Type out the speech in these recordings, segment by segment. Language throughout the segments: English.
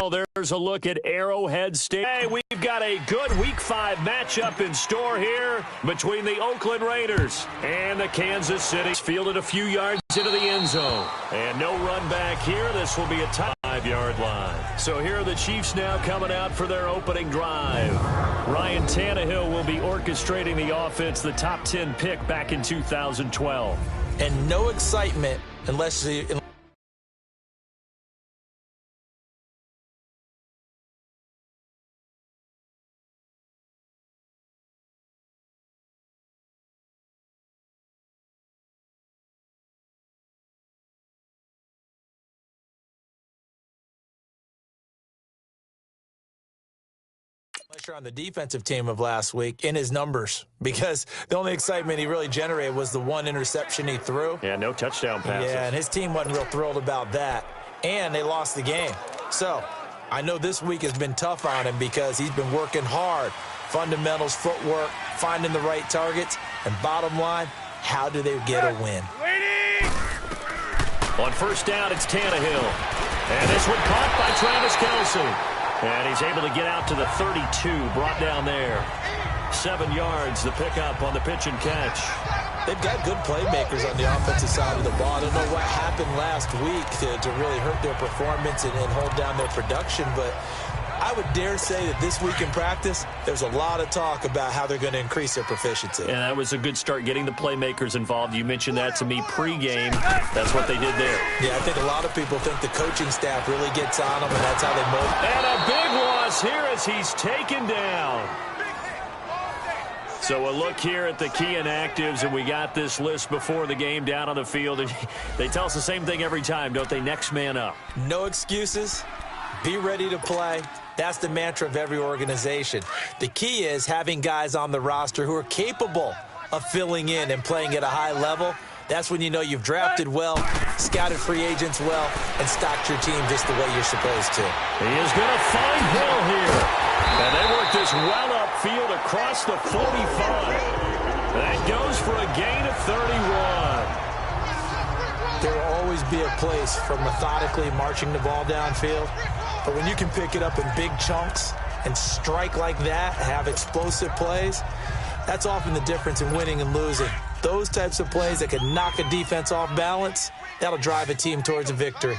Well, there's a look at Arrowhead Stadium. Hey, we've got a good Week 5 matchup in store here between the Oakland Raiders and the Kansas City. Fielded a few yards into the end zone. And no run back here. This will be a 5-yard line. So here are the Chiefs now coming out for their opening drive. Ryan Tannehill will be orchestrating the offense, the top 10 pick back in 2012. And no excitement unless the you're on the defensive team of last week in his numbers, because the only excitement he really generated was the one interception he threw. Yeah, no touchdown passes. Yeah, and his team wasn't real thrilled about that, and they lost the game. So I know this week has been tough on him because he's been working hard. Fundamentals, footwork, finding the right targets, and bottom line, how do they get a win? On first down, it's Tannehill. And this one caught by Travis Kelce. And he's able to get out to the 32, brought down there. 7 yards, the pickup on the pitch and catch. They've got good playmakers on the offensive side of the ball. I don't know what happened last week to really hurt their performance and hold down their production, but I would dare say that this week in practice, there's a lot of talk about how they're going to increase their proficiency. And that was a good start, getting the playmakers involved. You mentioned that to me pregame. That's what they did there. Yeah, I think a lot of people think the coaching staff really gets on them, and that's how they motivate. And a big loss here as he's taken down. So a look here at the key inactives, and we got this list before the game down on the field. And they tell us the same thing every time, don't they? Next man up. No excuses. Be ready to play. That's the mantra of every organization. The key is having guys on the roster who are capable of filling in and playing at a high level. That's when you know you've drafted well, scouted free agents well, and stocked your team just the way you're supposed to. He is going to find Hill here. And they work this well upfield across the 45. That goes for a gain of 31. There will always be a place for methodically marching the ball downfield. But when you can pick it up in big chunks and strike like that, have explosive plays, that's often the difference in winning and losing. Those types of plays that can knock a defense off balance, that'll drive a team towards a victory.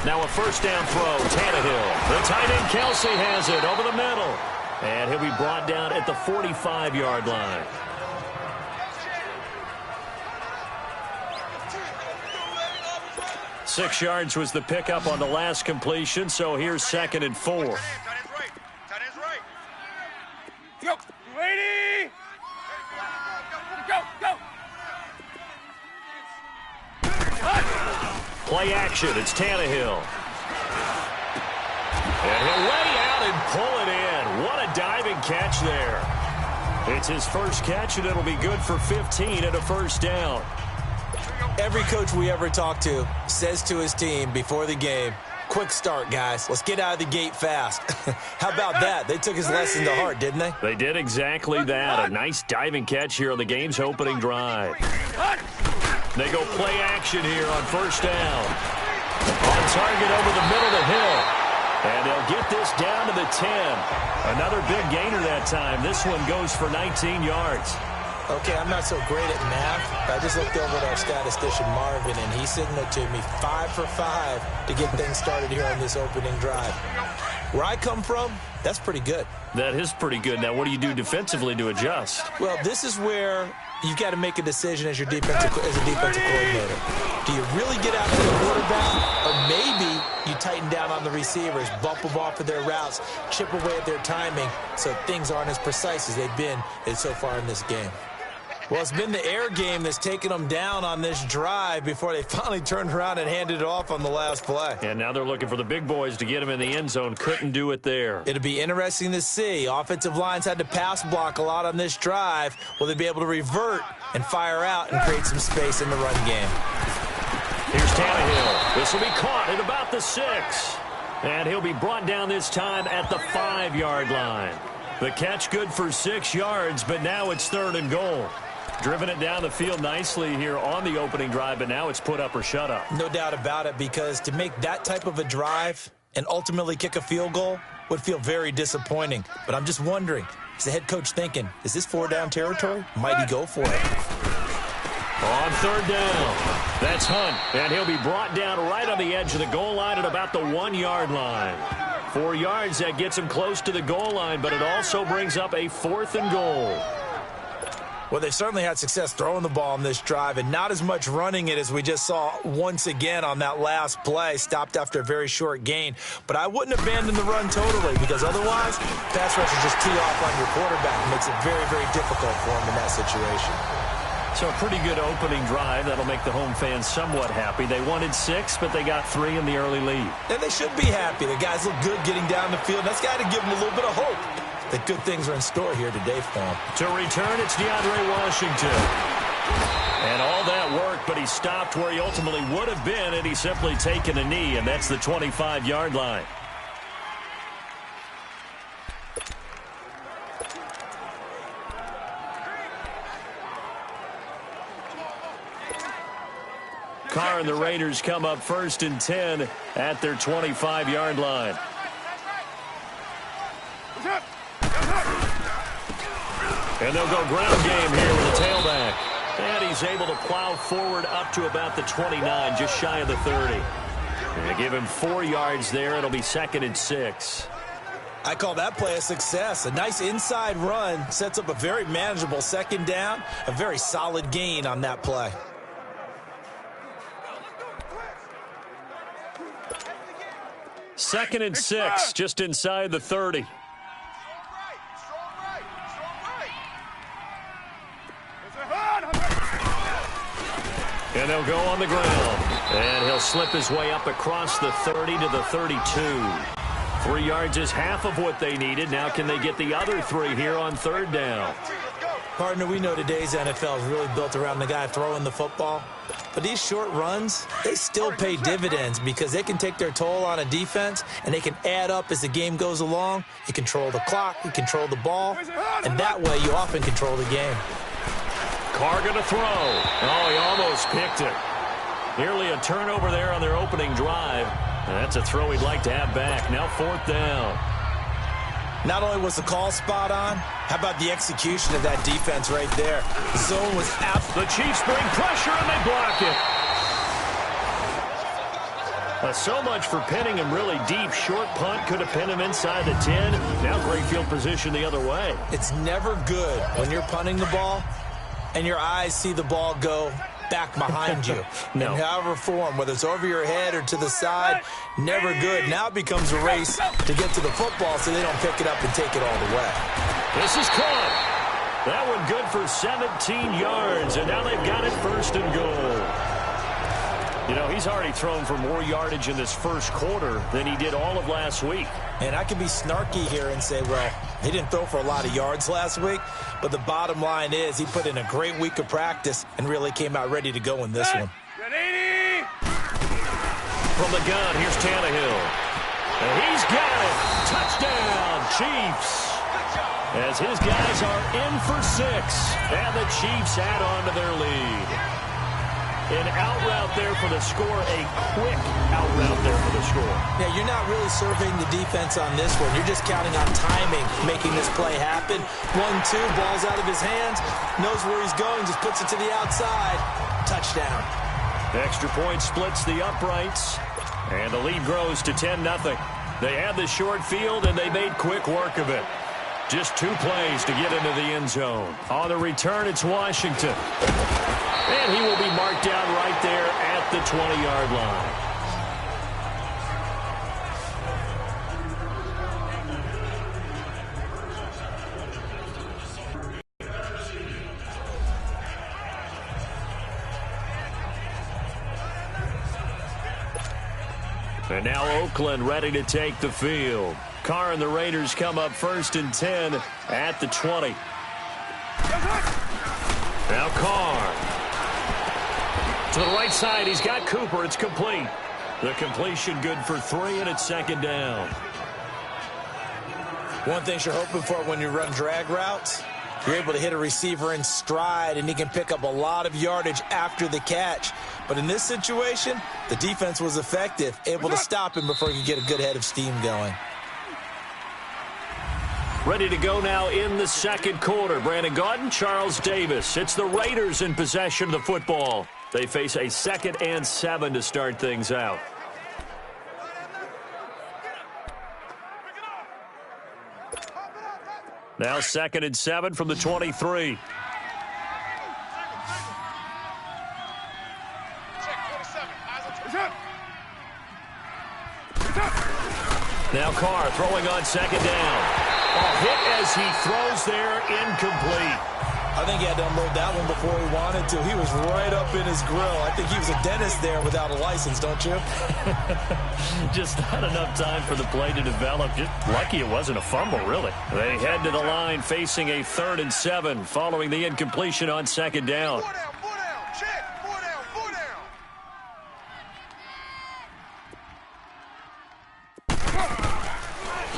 Now a first down throw, Tannehill. The tight end Kelce has it over the middle. And he'll be brought down at the 45-yard line. Six yards was the pickup on the last completion, so here's 2nd and 4. Go, ready? Go. Play action, it's Tannehill. And he'll lay out and pull it in. What a diving catch there. It's his first catch, and it'll be good for 15 and a first down. Every coach we ever talk to says to his team before the game, quick start, guys. Let's get out of the gate fast. How about that? They took his lesson to heart, didn't they? They did exactly that. A nice diving catch here on the game's opening drive. They go play action here on first down. On target over the middle to Hill. And they'll get this down to the 10. Another big gainer that time. This one goes for 19 yards. Okay, I'm not so great at math. I just looked over at our statistician, Marvin, and he signaled to me 5 for 5 to get things started here on this opening drive. Where I come from, that's pretty good. That is pretty good. Now, what do you do defensively to adjust? Well, this is where you've got to make a decision as a defensive coordinator. Do you really get after the quarterback, or maybe you tighten down on the receivers, bump them off of their routes, chip away at their timing so things aren't as precise as they've been so far in this game? Well, it's been the air game that's taken them down on this drive before they finally turned around and handed it off on the last play. And now they're looking for the big boys to get them in the end zone. Couldn't do it there. It'll be interesting to see. Offensive lines had to pass block a lot on this drive. Will they be able to revert and fire out and create some space in the run game? Here's Tannehill. This will be caught at about the 6. And he'll be brought down this time at the 5-yard line. The catch good for 6 yards, but now it's 3rd and goal. Driven it down the field nicely here on the opening drive, but now it's put up or shut up. No doubt about it, because to make that type of a drive and ultimately kick a field goal would feel very disappointing. But I'm just wondering, is the head coach thinking, is this 4-down territory? Might he go for it? On 3rd down, that's Hunt, and he'll be brought down right on the edge of the goal line at about the 1-yard line. 4 yards, that gets him close to the goal line, but it also brings up a 4th and goal. Well, they certainly had success throwing the ball on this drive and not as much running it as we just saw once again on that last play. Stopped after a very short gain. But I wouldn't abandon the run totally, because otherwise, pass rushers just tee off on your quarterback. It makes it very, very difficult for him in that situation. So a pretty good opening drive. That'll make the home fans somewhat happy. They wanted 6, but they got 3 in the early lead. And they should be happy. The guys look good getting down the field. That's got to give them a little bit of hope that good things are in store here today for him. To return, it's DeAndre Washington. And all that work, but he stopped where he ultimately would have been had he simply taken a knee, and that's the 25-yard line. Carr and the Raiders come up 1st and 10 at their 25-yard line. And they'll go ground game here with a tailback. And he's able to plow forward up to about the 29, just shy of the 30. And they give him 4 yards there. It'll be 2nd and 6. I call that play a success. A nice inside run sets up a very manageable 2nd down. A very solid gain on that play. Second and 6, just inside the 30. And they'll go on the ground. And he'll slip his way up across the 30 to the 32. 3 yards is half of what they needed. Now can they get the other 3 here on 3rd down? Partner, we know today's NFL is really built around the guy throwing the football. But these short runs, they still pay dividends because they can take their toll on a defense, and they can add up as the game goes along. You control the clock, you control the ball, and that way you often control the game. Carr going to throw. Oh, he almost picked it. Nearly a turnover there on their opening drive. And that's a throw he'd like to have back. Now 4th down. Not only was the call spot on, how about the execution of that defense right there? The zone was out. The Chiefs bring pressure, and they block it. So much for pinning him really deep. Short punt could have pinned him inside the 10. Now great field position the other way. It's never good when you're punting the ball and your eyes see the ball go back behind you. No. In however form, whether it's over your head or to the side, never good. Now it becomes a race to get to the football so they don't pick it up and take it all the way. This is caught. That one good for 17 yards, and now they've got it 1st and goal. You know, he's already thrown for more yardage in this first quarter than he did all of last week. And I can be snarky here and say, well, he didn't throw for a lot of yards last week, but the bottom line is he put in a great week of practice and really came out ready to go in this one. From the gun, here's Tannehill. And he's got it. Touchdown, Chiefs. As his guys are in for 6, and the Chiefs add on to their lead. An out route there for the score, a quick out route there for the score. Yeah, you're not really surveying the defense on this one. You're just counting on timing, making this play happen. 1-2, ball's out of his hands, knows where he's going, just puts it to the outside. Touchdown. Extra point splits the uprights, and the lead grows to 10-0. They had the short field, and they made quick work of it. Just 2 plays to get into the end zone. On the return, it's Washington. And he will be marked down right there at the 20-yard line. And now Oakland ready to take the field. Carr and the Raiders come up 1st and 10 at the 20. Now Carr. To the right side, he's got Cooper. It's complete. The completion good for 3, and it's 2nd down. One thing you're hoping for when you run drag routes You're able to hit a receiver in stride, and he can pick up a lot of yardage after the catch. But in this situation, the defense was effective, able to stop him before he could get a good head of steam going. Ready to go now in the second quarter. Brandon Gaudin, Charles Davis. It's the Raiders in possession of the football. They face a 2nd and 7 to start things out. Now 2nd and 7 from the 23. Now Carr throwing on 2nd down. Hit as he throws there, incomplete. I think he had to unload that one before he wanted to. He was right up in his grill. I think he was a dentist there without a license, don't you? Just not enough time for the play to develop. Just lucky it wasn't a fumble, really. They head to the line facing a 3rd and 7 following the incompletion on 2nd down.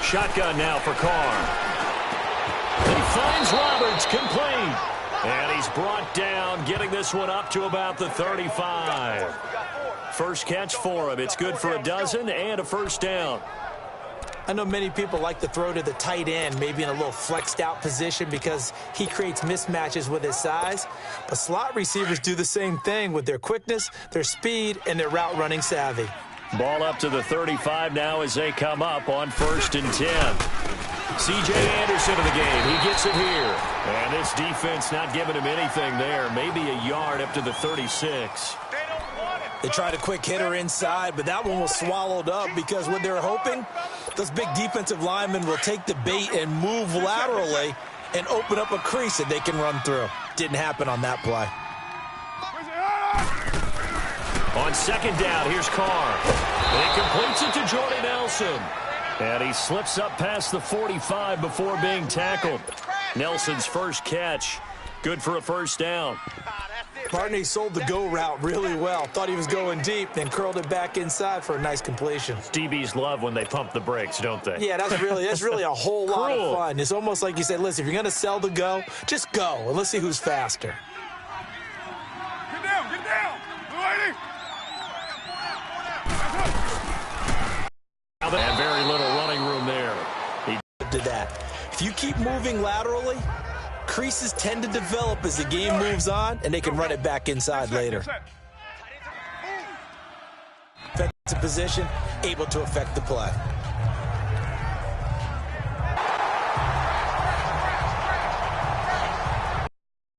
Shotgun now for Carr. He finds Roberts, complete. And he's brought down, getting this one up to about the 35. First catch for him. It's good for a dozen and a first down. I know many people like to throw to the tight end, maybe in a little flexed out position because he creates mismatches with his size. But slot receivers do the same thing with their quickness, their speed, and their route running savvy. Ball up to the 35 now as they come up on 1st and 10. C.J. Anderson in the game. He gets it here. And this defense not giving him anything there. Maybe a yard up to the 36. They tried a quick hitter inside, but that one was swallowed up because what they're hoping, those big defensive linemen will take the bait and move laterally and open up a crease that they can run through. Didn't happen on that play. On 2nd down, here's Carr. And he completes it to Jordy Nelson. And he slips up past the 45 before being tackled. Nelson's first catch. Good for a first down. Barney sold the go route really well. Thought he was going deep, then curled it back inside for a nice completion. DBs love when they pump the brakes, don't they? Yeah, that's really a whole lot of fun. It's almost like you say, listen, if you're going to sell the go, just go, and let's see who's faster. Get down, lady. And very little running room there. He did that. If you keep moving laterally, creases tend to develop as the game moves on, and they can run it back inside later. Defensive position, able to affect the play.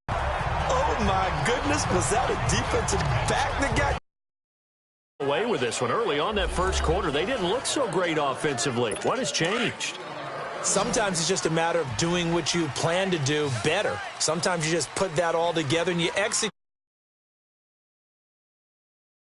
Oh, my goodness. Was that a defensive back that got away with this one early on that first quarter? They didn't look so great offensively. What has changed? Sometimes it's just a matter of doing what you plan to do better. Sometimes you just put that all together and you execute.